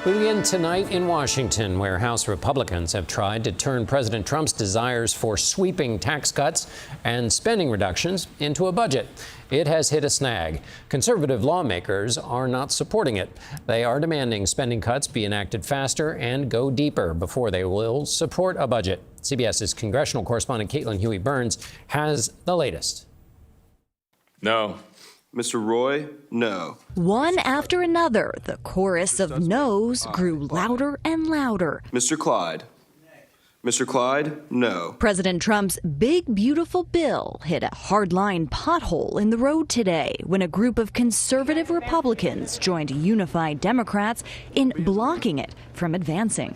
We begin tonight in Washington, where House Republicans have tried to turn President Trump's desires for sweeping tax cuts and spending reductions into a budget. It has hit a snag. Conservative lawmakers are not supporting it. They are demanding spending cuts be enacted faster and go deeper before they will support a budget. CBS's congressional correspondent Caitlin Huey-Burns has the latest. No. Mr. Roy, no. One after another, the chorus of no's grew louder and louder. Mr. Clyde. Mr. Clyde, no. President Trump's big, beautiful bill hit a hardline pothole in the road today when a group of conservative Republicans joined unified Democrats in blocking it from advancing.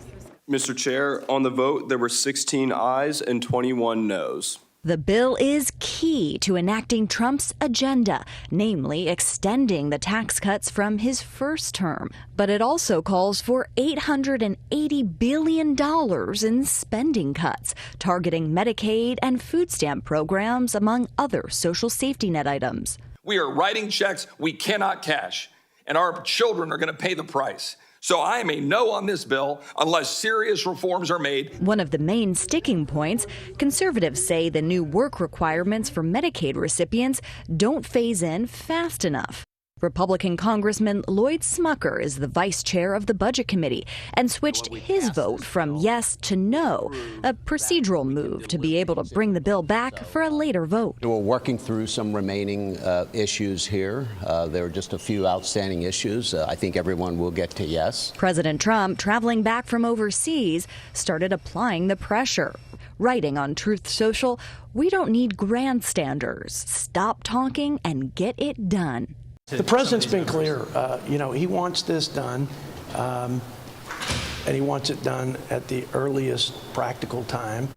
Mr. Chair, on the vote, there were 16 ayes and 21 noes. The bill is key to enacting Trump's agenda, namely extending the tax cuts from his first term. But it also calls for $880 billion in spending cuts, targeting Medicaid and food stamp programs, among other social safety net items. We are writing checks we cannot cash, and our children are going to pay the price. So I am a no on this bill unless serious reforms are made. One of the main sticking points, conservatives say the new work requirements for Medicaid recipients don't phase in fast enough. Republican Congressman Lloyd Smucker is the vice chair of the Budget Committee and switched his vote from yes to no, a procedural move to be able to bring the bill back for a later vote. We're working through some remaining issues here. There are just a few outstanding issues. I think everyone will get to yes. President Trump, traveling back from overseas, started applying the pressure. Writing on Truth Social, "We don't need grandstanders. Stop talking and get it done." The president's been clear. He wants this done, and he wants it done at the earliest practical time.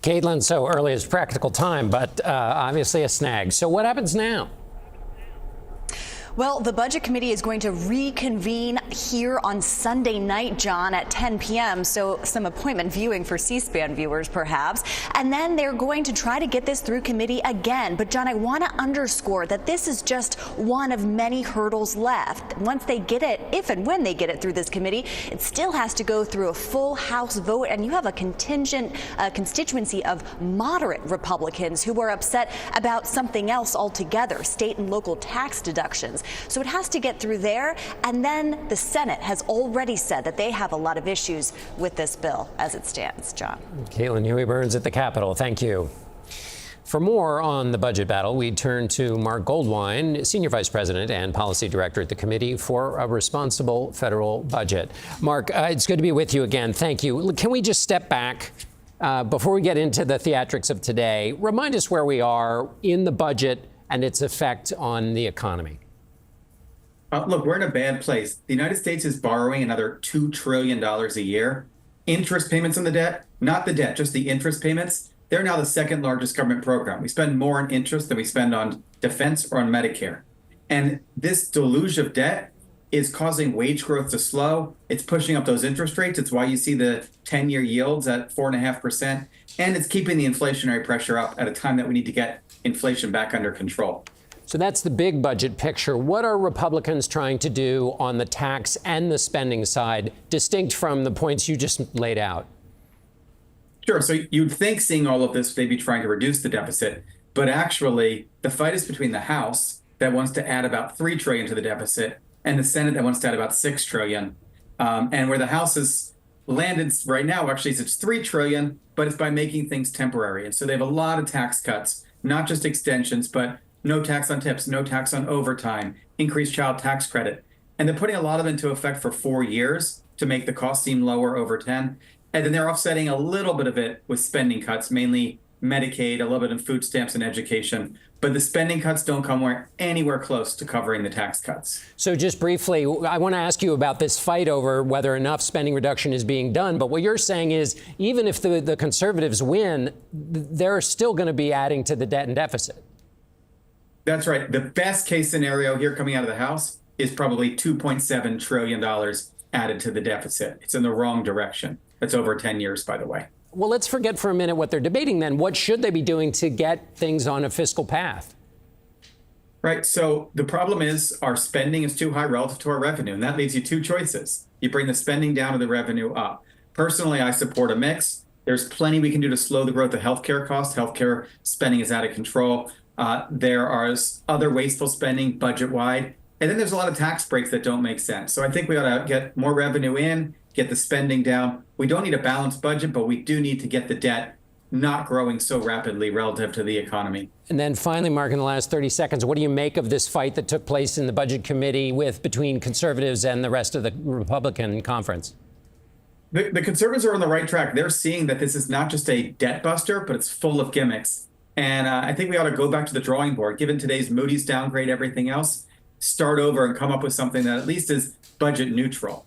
Caitlin, so earliest practical time, but obviously a snag. So what happens now? Well, the Budget Committee is going to reconvene here on Sunday night, John, at 10 p.m., so some appointment viewing for C-SPAN viewers, perhaps. And then they're going to try to get this through committee again. But, John, I want to underscore that this is just one of many hurdles left. Once they get it, if and when they get it through this committee, it still has to go through a full House vote, and you have a contingent constituency of moderate Republicans who are upset about something else altogether, state and local tax deductions. So it has to get through there, and then the Senate has already said that they have a lot of issues with this bill as it stands. John. Caitlin Huey-Burns at the Capitol. Thank you. For more on the budget battle, we turn to Marc Goldwein, Senior Vice President and Policy Director at the Committee for a Responsible Federal Budget. Marc, it's good to be with you again. Thank you. Can we just step back before we get into the theatrics of today? Remind us where we are in the budget and its effect on the economy. Look, we're in a bad place. The United States is borrowing another $2 trillion a year. Interest payments on the debt, not the debt, just the interest payments. They're now the second largest government program. We spend more on interest than we spend on defense or on Medicare. And this deluge of debt is causing wage growth to slow. It's pushing up those interest rates. It's why you see the 10-year yields at 4.5%. And it's keeping the inflationary pressure up at a time that we need to get inflation back under control. So that's the big budget picture. What are Republicans trying to do on the tax and the spending side, distinct from the points you just laid out? Sure. So you'd think seeing all of this, they'd be trying to reduce the deficit. But actually, the fight is between the House that wants to add about $3 trillion to the deficit and the Senate that wants to add about $6 trillion. And where the House has landed right now, actually, it's $3 trillion, but it's by making things temporary. And so they have a lot of tax cuts, not just extensions, but no tax on tips, no tax on overtime, increased child tax credit. And they're putting a lot of them into effect for 4 years to make the cost seem lower over 10. And then they're offsetting a little bit of it with spending cuts, mainly Medicaid, a little bit in food stamps and education. But the spending cuts don't come anywhere close to covering the tax cuts. So just briefly, I want to ask you about this fight over whether enough spending reduction is being done. But what you're saying is even if the conservatives win, they're still going to be adding to the debt and deficit. That's right. The best case scenario here coming out of the House is probably $2.7 trillion added to the deficit. It's in the wrong direction. That's over 10 years, by the way. Well, let's forget for a minute what they're debating then. What should they be doing to get things on a fiscal path? Right. So the problem is our spending is too high relative to our revenue. And that leaves you two choices. You bring the spending down or the revenue up. Personally, I support a mix. There's plenty we can do to slow the growth of healthcare costs. Healthcare spending is out of control. There are other wasteful spending budget-wide. And then there's a lot of tax breaks that don't make sense. So I think we ought to get more revenue in, get the spending down. We don't need a balanced budget, but we do need to get the debt not growing so rapidly relative to the economy. And then finally, Mark, in the last 30 seconds, what do you make of this fight that took place in the Budget Committee between conservatives and the rest of the Republican conference? The conservatives are on the right track. They're seeing that this is not just a debt buster, but it's full of gimmicks. And I think we ought to go back to the drawing board, given today's Moody's downgrade, everything else, start over and come up with something that at least is budget neutral.